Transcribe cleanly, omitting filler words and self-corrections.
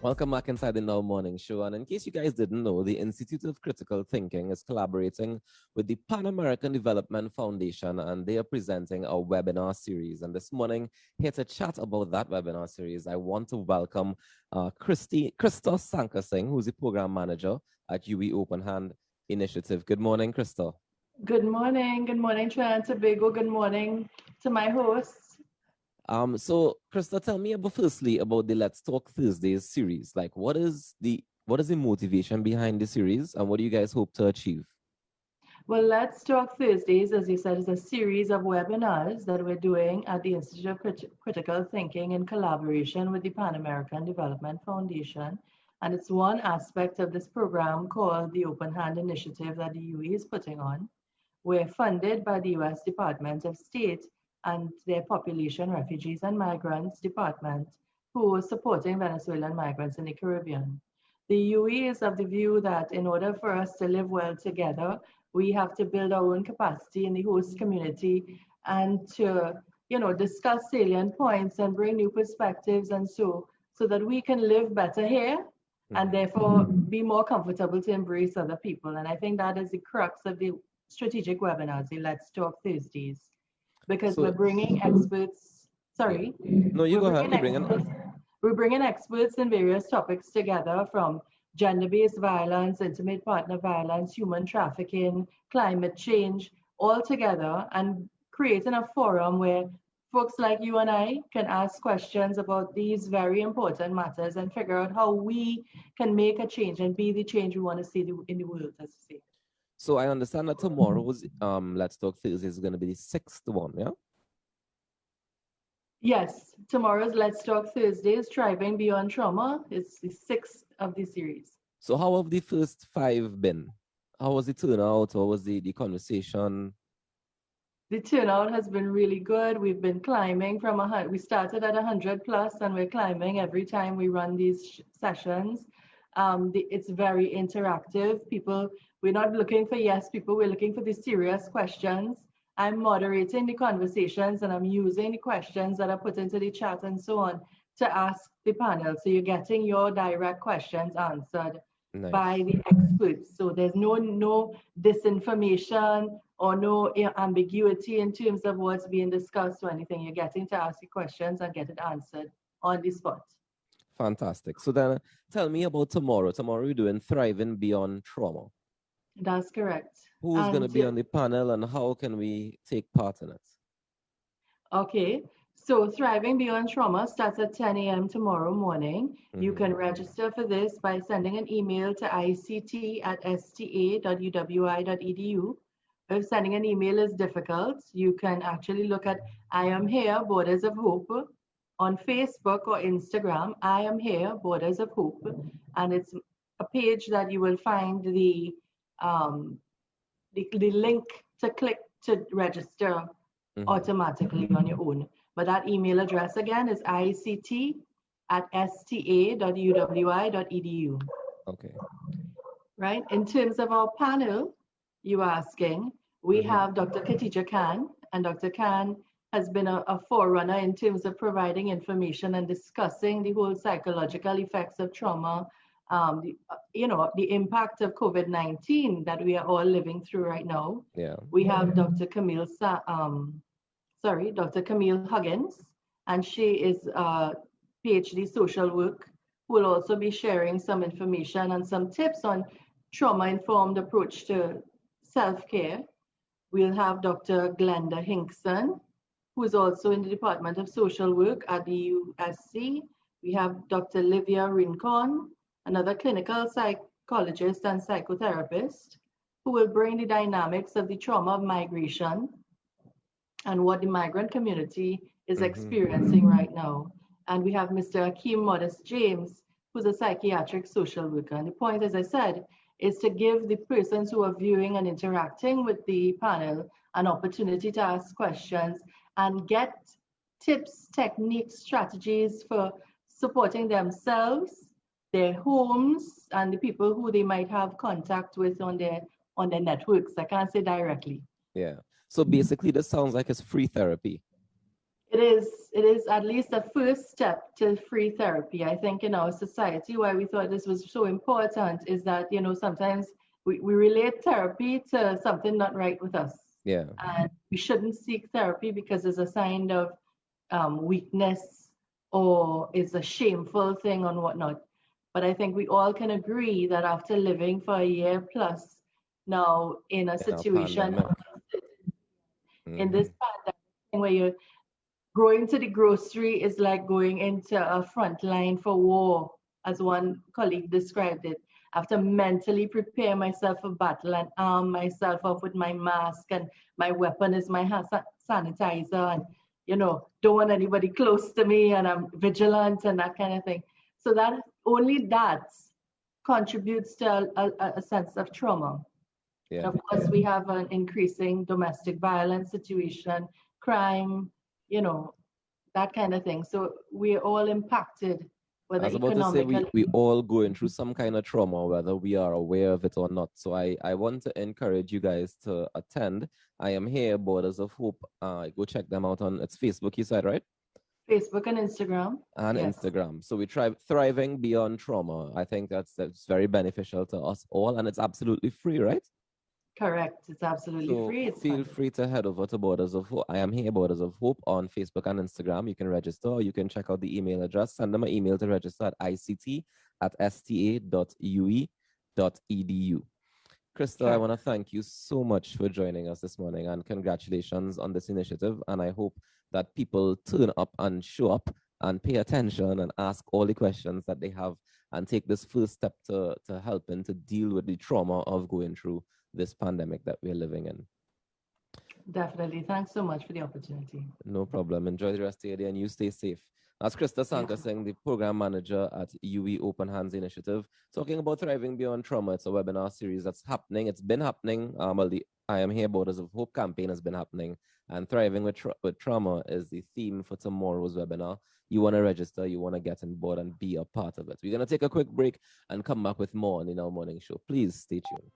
Welcome back inside the Now Morning Show. And in case you guys didn't know, the Institute of Critical Thinking is collaborating with the Pan American Development Foundation, and they are presenting a webinar series. And this morning, here to chat about that webinar series, I want to welcome Krista Sankar-Singh, who's the program manager at UE Open Hand Initiative. Good morning, Krista. Good morning. Good morning, Trinidad and Tobago. Good morning to my hosts. So Krista, tell me firstly about the Let's Talk Thursdays series. Like, what is the motivation behind the series, and what do you guys hope to achieve? Well, Let's Talk Thursdays, as you said, is a series of webinars that we're doing at the Institute of Critical Thinking in collaboration with the Pan American Development Foundation. And it's one aspect of this program called the Open Hand Initiative that the UE is putting on. We're funded by the US Department of State and their Population, Refugees and Migrants Department, who is supporting Venezuelan migrants in the Caribbean. The UE is of the view that in order for us to live well together, we have to build our own capacity in the host community and to, discuss salient points and bring new perspectives and so that we can live better here and therefore be more comfortable to embrace other people. And I think that is the crux of the strategic webinars, the Let's Talk Thursdays, because we're bringing experts. Sorry. No, you go ahead. We're bringing experts in various topics together, from gender-based violence, intimate partner violence, human trafficking, climate change, all together, and creating a forum where folks like you and I can ask questions about these very important matters and figure out how we can make a change and be the change we want to see in the world, as I say. So I understand that tomorrow's Let's Talk Thursday is going to be the 6th one, yeah? Yes, tomorrow's Let's Talk Thursday is Thriving Beyond Trauma. It's the 6th of the series. So how have the first 5 been? How was the turnout? How was the conversation? The turnout has been really good. We've been climbing we started at 100 plus and we're climbing every time we run these sessions. It's very interactive. We're not looking for yes people, we're looking for the serious questions. I'm moderating the conversations and I'm using the questions that are put into the chat and so on to ask the panel. So you're getting your direct questions answered by the experts. So there's no disinformation or no ambiguity in terms of what's being discussed or anything. You're getting to ask the questions and get it answered on the spot. Fantastic. So then tell me about tomorrow. Tomorrow we're doing Thriving Beyond Trauma. That's correct. Who's going to be on the panel and how can we take part in it? Okay. So Thriving Beyond Trauma starts at 10 a.m. tomorrow morning. You can register for this by sending an email to ict@sta.uwi.edu. If sending an email is difficult, you can actually look at I Am Here, Borders of Hope on Facebook or Instagram. I Am Here, Borders of Hope. And it's a page that you will find the link to click to register automatically on your own. But that email address again is ict@sta.uwi.edu. Okay. Right. In terms of our panel, you are asking, we have Dr. Khadija Khan, and Dr. Khan has been a forerunner in terms of providing information and discussing the whole psychological effects of trauma, the impact of COVID-19 that we are all living through right now. Yeah. We have Dr. Dr. Camille Huggins, and she is a PhD social work, who will also be sharing some information and some tips on trauma-informed approach to self-care. We'll have Dr. Glenda Hinkson, who is also in the Department of Social Work at the USC. We have Dr. Livia Rincon, another clinical psychologist and psychotherapist, who will bring the dynamics of the trauma of migration and what the migrant community is experiencing right now. And we have Mr. Akeem Modest James, who's a psychiatric social worker. And the point, as I said, is to give the persons who are viewing and interacting with the panel an opportunity to ask questions and get tips, techniques, strategies for supporting themselves, their homes, and the people who they might have contact with on their networks. I can't say directly. Yeah. So basically, this sounds like it's free therapy. It is at least a first step to free therapy. I think in our society, why we thought this was so important is that, sometimes we relate therapy to something not right with us. Yeah. And we shouldn't seek therapy because it's a sign of weakness or it's a shameful thing or whatnot. But I think we all can agree that after living for a year plus now in a situation, in this pandemic where you're going to the grocery is like going into a front line for war, as one colleague described it. I have to mentally prepare myself for battle and arm myself up with my mask, and my weapon is my hand sanitizer, and don't want anybody close to me, and I'm vigilant and that kind of thing. So that only that contributes to a sense of trauma. Yeah. And of course, we have an increasing domestic violence situation, crime, that kind of thing. So we're all impacted, whether I was about to say economically. we all going through some kind of trauma, whether we are aware of it or not. So I want to encourage you guys to attend. I am here, Borders of Hope. Go check them out on its Facebook, you said, right? Facebook and Instagram. And Yes. Instagram. So we try thriving beyond trauma. I think that's very beneficial to us all, and it's absolutely free, right? Correct. It's absolutely So free. It's feel free to head over to Borders of Hope. I am here, Borders of Hope, on Facebook and Instagram. You can register, or you can check out the email address. Send them an email to register at ict@sta.ue.edu. Crystal, I want to thank you so much for joining us this morning, and congratulations on this initiative. And I hope that people turn up and show up and pay attention and ask all the questions that they have and take this first step to helping to deal with the trauma of going through this pandemic that we're living in. Definitely. Thanks so much for the opportunity. No problem. Enjoy the rest of your day and you stay safe. That's Krista Sankersing, the program manager at UE Open Hands Initiative, talking about thriving beyond trauma. It's a webinar series that's happening. It's been happening. Well, the I Am Here Borders of Hope campaign has been happening, and thriving with trauma is the theme for tomorrow's webinar. You want to register, you want to get on board and be a part of it. We're going to take a quick break and come back with more on the Now Morning Show. Please stay tuned.